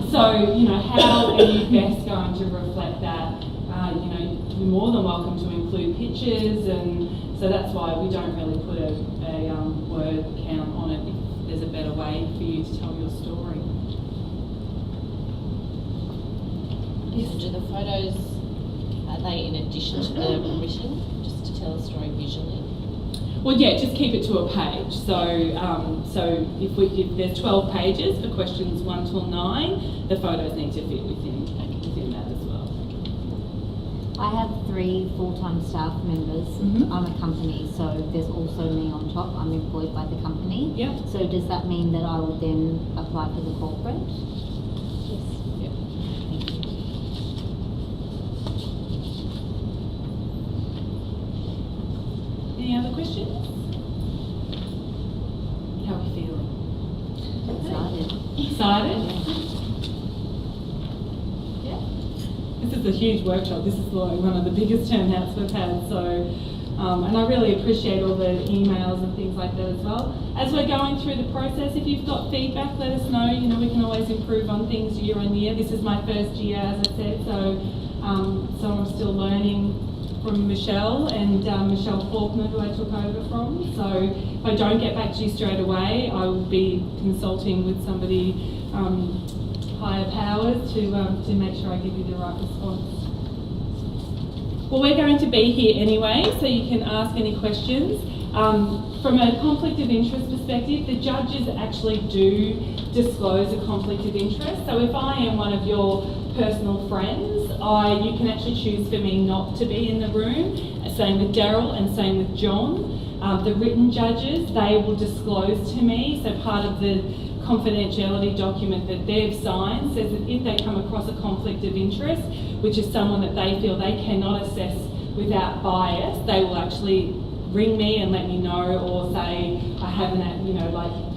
[SPEAKER 2] So, how are you best going to reflect that? You're more than welcome to include pictures, and so that's why we don't really put a word count on it if there's a better way for you to tell your story.
[SPEAKER 7] Do the photos, are they in addition to the written, just to tell a story visually?
[SPEAKER 2] Well, yeah, just keep it to a page. So, if there's 12 pages for questions 1 till 9, the photos need to fit within that as well.
[SPEAKER 6] I have 3 full-time staff members. I'm a company, so there's also me on top. I'm employed by the company.
[SPEAKER 2] Yeah.
[SPEAKER 6] So does that mean that I will then apply for the corporate?
[SPEAKER 7] Yes.
[SPEAKER 2] Yeah.
[SPEAKER 6] Thank you.
[SPEAKER 2] Any other questions? How are we feeling?
[SPEAKER 6] Excited.
[SPEAKER 2] Excited? This is a huge workshop. This is one of the biggest turnouts we've had. So, and I really appreciate all the emails and things like that as well. As we're going through the process, if you've got feedback, let us know. We can always improve on things year on year. This is my first year, as I said, so I'm still learning from Michelle and Michelle Faulkner, who I took over from. So if I don't get back to you straight away, I will be consulting with somebody higher powers to make sure I give you the right response. Well, we're going to be here anyway, so you can ask any questions. From a conflict of interest perspective, the judges actually do disclose a conflict of interest. So if I am one of your personal friends, you can actually choose for me not to be in the room. Same with Daryl and same with John. The written judges, they will disclose to me, so part of the confidentiality document that they've signed says that if they come across a conflict of interest, which is someone that they feel they cannot assess without bias, they will actually ring me and let me know, or say, I haven't,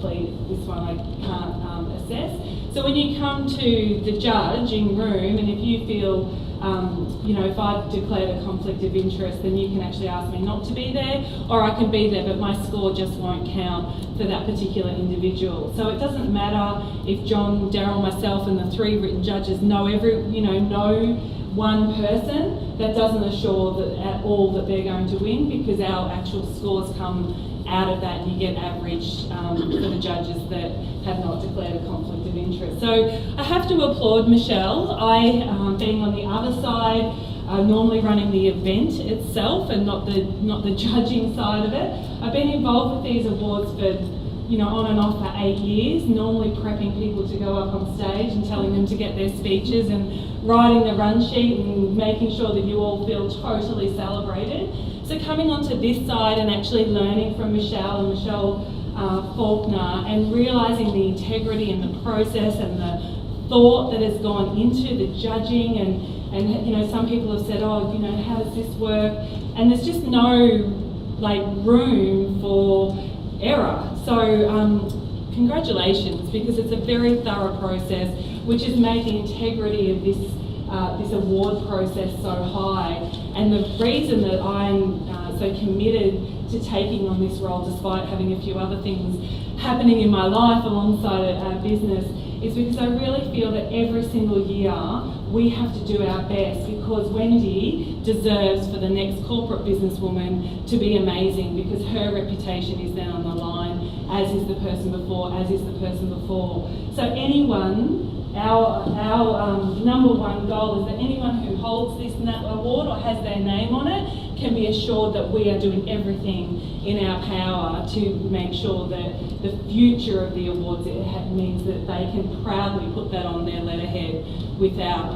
[SPEAKER 2] please, this one I can't assess. So when you come to the judge in room, and if you feel, if I've declared a conflict of interest, then you can actually ask me not to be there, or I can be there, but my score just won't count for that particular individual. So it doesn't matter if John, Daryl, myself, and the 3 written judges know know one person. That doesn't assure that at all that they're going to win, because our actual scores come out of that you get average for the judges that have not declared a conflict of interest. So I have to applaud Michelle. I, being on the other side, normally running the event itself and not the judging side of it. I've been involved with these awards for, on and off for 8 years, normally prepping people to go up on stage and telling them to get their speeches and writing the run sheet and making sure that you all feel totally celebrated. So coming onto this side and actually learning from Michelle Faulkner and realising the integrity and the process and the thought that has gone into the judging and some people have said, how does this work? And there's just no room for error. So congratulations, because it's a very thorough process, which has made the integrity of this award process so high. And the reason that I'm so committed to taking on this role, despite having a few other things happening in my life alongside our business, is because I really feel that every single year we have to do our best, because Wendy deserves for the next corporate businesswoman to be amazing, because her reputation is then on the line, as is the person before, as is the person before. So anyone, our number one goal is that anyone who holds this award or has their name on it can be assured that we are doing everything in our power to make sure that the future of the awards means that they can proudly put that on their letterhead without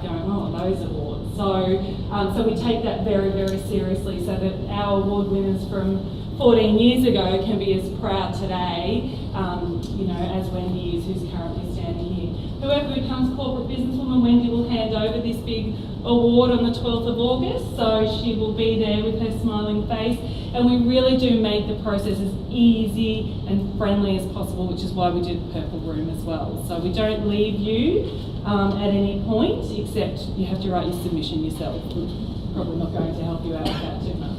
[SPEAKER 2] going, those awards. So we take that very, very seriously, so that our award winners from 14 years ago can be as proud today, as Wendy is, who's currently standing here. Whoever becomes corporate businesswoman, Wendy will hand over this big award on the 12th of August, so she will be there with her smiling face. And we really do make the process as easy and friendly as possible, which is why we do the purple room as well. So we don't leave you at any point, except you have to write your submission yourself. We're probably not going to help you out with that too much.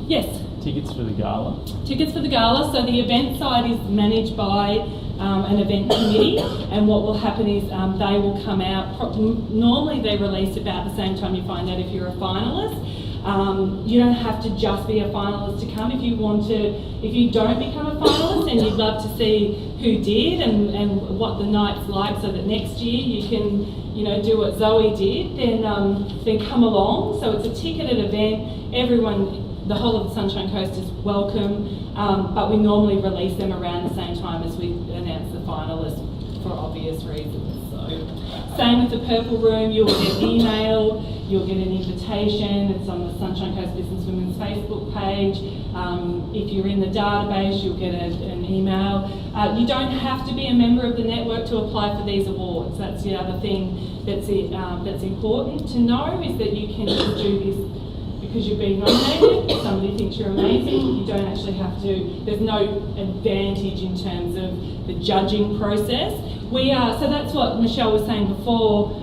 [SPEAKER 2] Yes?
[SPEAKER 3] Tickets for the gala?
[SPEAKER 2] Tickets for the gala. So the event side is managed by an event committee, and what will happen is they will come out. Normally they release about the same time you find out if you're a finalist. You don't have to just be a finalist to come. If you don't become a finalist and you'd love to see who did and what the night's like, so that next year you can do what Zoe did, then come along. So it's a ticketed event. Everyone, the whole of the Sunshine Coast is welcome, but we normally release them around the same time as we announce the finalists, for obvious reasons. So, same with the purple room. You'll get an email, you'll get an invitation. It's on the Sunshine Coast Businesswomen's Facebook page. If you're in the database, you'll get an email. You don't have to be a member of the network to apply for these awards. That's the other thing that's important to know, is that you can just do this because you've been nominated. If somebody thinks you're amazing, you don't actually have to. There's no advantage in terms of the judging process. So that's what Michelle was saying before.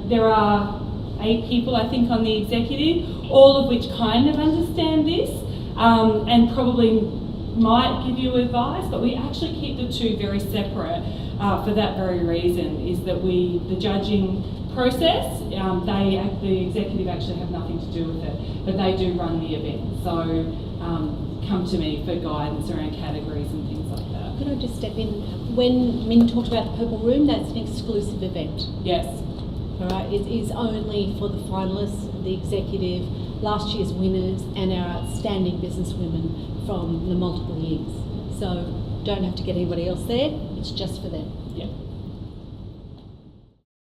[SPEAKER 2] There are 8 people, I think, on the executive, all of which kind of understand this and probably might give you advice, but we actually keep the two very separate for that very reason, is that the judging process, the executive actually have nothing to do with it, but they do run the event. So come to me for guidance around categories and things like that.
[SPEAKER 1] Could I just step in? When Min talked about the Purple Room, that's an exclusive event.
[SPEAKER 2] Yes.
[SPEAKER 1] All right, it is only for the finalists, the executive, last year's winners, and our outstanding businesswomen from the multiple years. So don't have to get anybody else there, it's just for them.
[SPEAKER 2] Yeah.